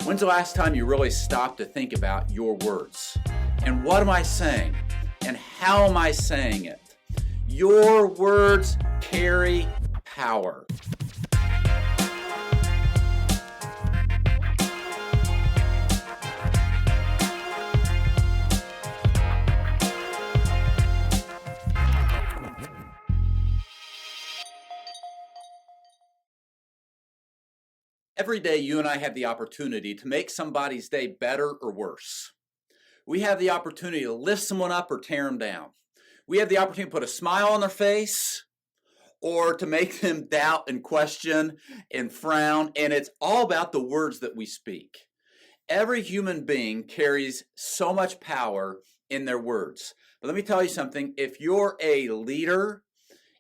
When's the last time you really stopped to think about your words? And what am I saying? And how am I saying it? Your words carry power. Every day, you and I have the opportunity to make somebody's day better or worse. We have the opportunity to lift someone up or tear them down. We have the opportunity to put a smile on their face or to make them doubt and question and frown. And it's all about the words that we speak. Every human being carries so much power in their words. But let me tell you something. If you're a leader,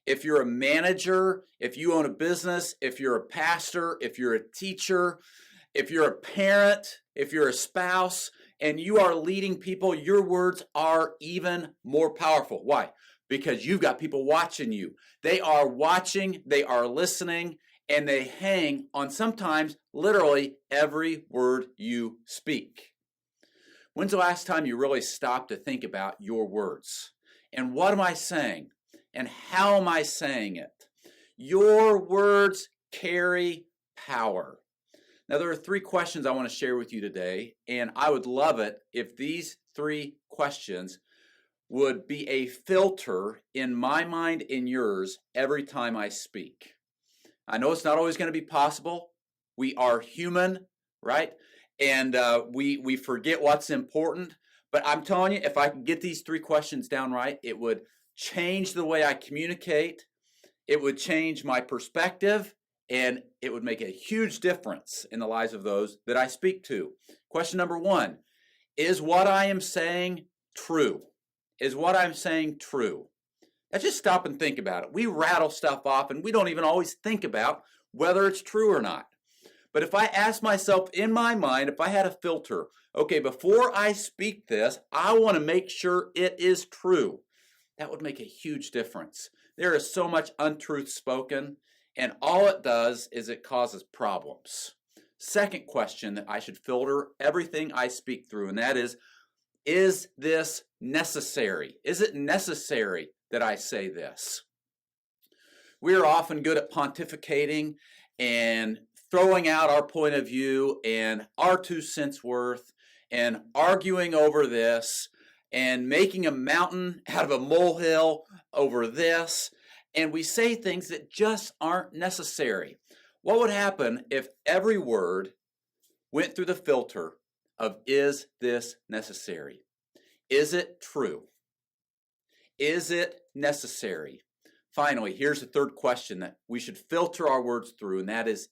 if you're a manager, if you own a business, if you're a pastor, if you're a teacher, if you're a parent, if you're a spouse, and you are leading people, your words are even more powerful. Why? Because you've got people watching you. They are watching, they are listening, and they hang on sometimes literally every word you speak. When's the last time you really stopped to think about your words? And what am I saying? And how am I saying it? Your words carry power. Now, there are 3 questions I want to share with you today, and I would love it if these 3 questions would be a filter in my mind and yours every time I speak. I know it's not always going to be possible. We are human, right? And we forget what's important. But I'm telling you, if I can get these 3 questions down right, it would change the way I communicate, it would change my perspective, and it would make a huge difference in the lives of those that I speak to. Question number 1, is what I am saying true? Is what I'm saying true? Now just stop and think about it. We rattle stuff off and we don't even always think about whether it's true or not. But if I ask myself in my mind, if I had a filter, okay, before I speak this, I want to make sure it is true. That would make a huge difference. There is so much untruth spoken, and all it does is it causes problems. Second question that I should filter everything I speak through, and that is this necessary? Is it necessary that I say this? We are often good at pontificating and throwing out our point of view and our 2 cents worth and arguing over this and making a mountain out of a molehill over this, and we say things that just aren't necessary. What would happen if every word went through the filter of, is this necessary? Is it true? Is it necessary? Finally, here's the 3rd question that we should filter our words through, and that is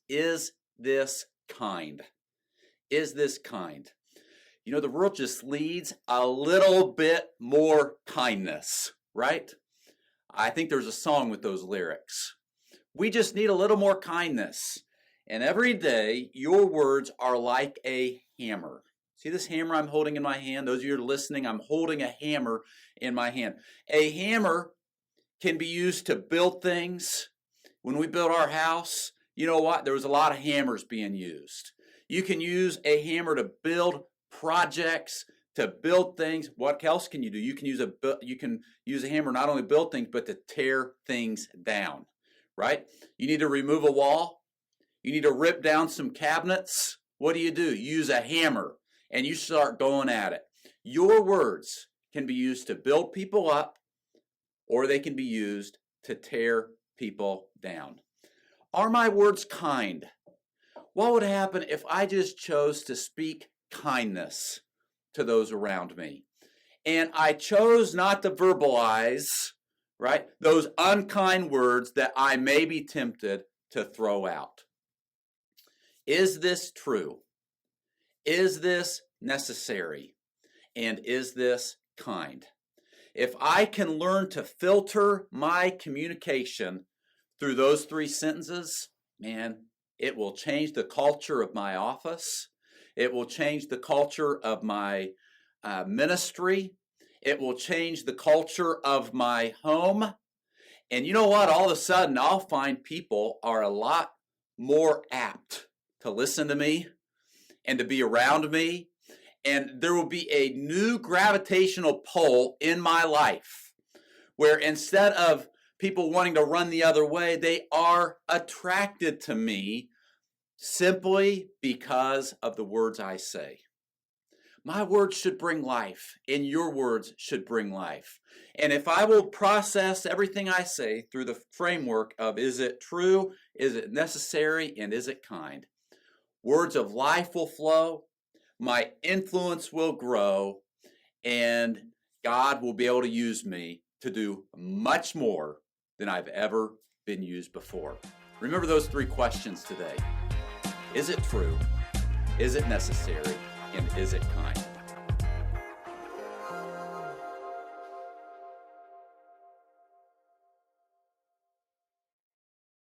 this kind? Is this kind? You know, the world just needs a little bit more kindness, right? I think there's a song with those lyrics. We just need a little more kindness. And every day, your words are like a hammer. See this hammer I'm holding in my hand? Those of you who are listening, I'm holding a hammer in my hand. A hammer can be used to build things. When we built our house, you know what? There was a lot of hammers being used. You can use a hammer to build projects, to build things. What else can you do? You can use a hammer not only to build things, but to tear things down, right? You need to remove a wall. You need to rip down some cabinets. What do? You use a hammer and you start going at it. Your words can be used to build people up, or they can be used to tear people down. Are my words kind? What would happen if I just chose to speak kindness to those around me? And I chose not to verbalize, right, those unkind words that I may be tempted to throw out. Is this true? Is this necessary? And is this kind? If I can learn to filter my communication through those 3 sentences, man, it will change the culture of my office. It will change the culture of my ministry. It will change the culture of my home. And you know what? All of a sudden, I'll find people are a lot more apt to listen to me and to be around me. And there will be a new gravitational pull in my life where instead of people wanting to run the other way, they are attracted to me simply because of the words I say. My words should bring life, and your words should bring life. And if I will process everything I say through the framework of is it true, is it necessary, and is it kind, words of life will flow, my influence will grow, and God will be able to use me to do much more than I've ever been used before. Remember those 3 questions today. Is it true? Is it necessary? And is it kind?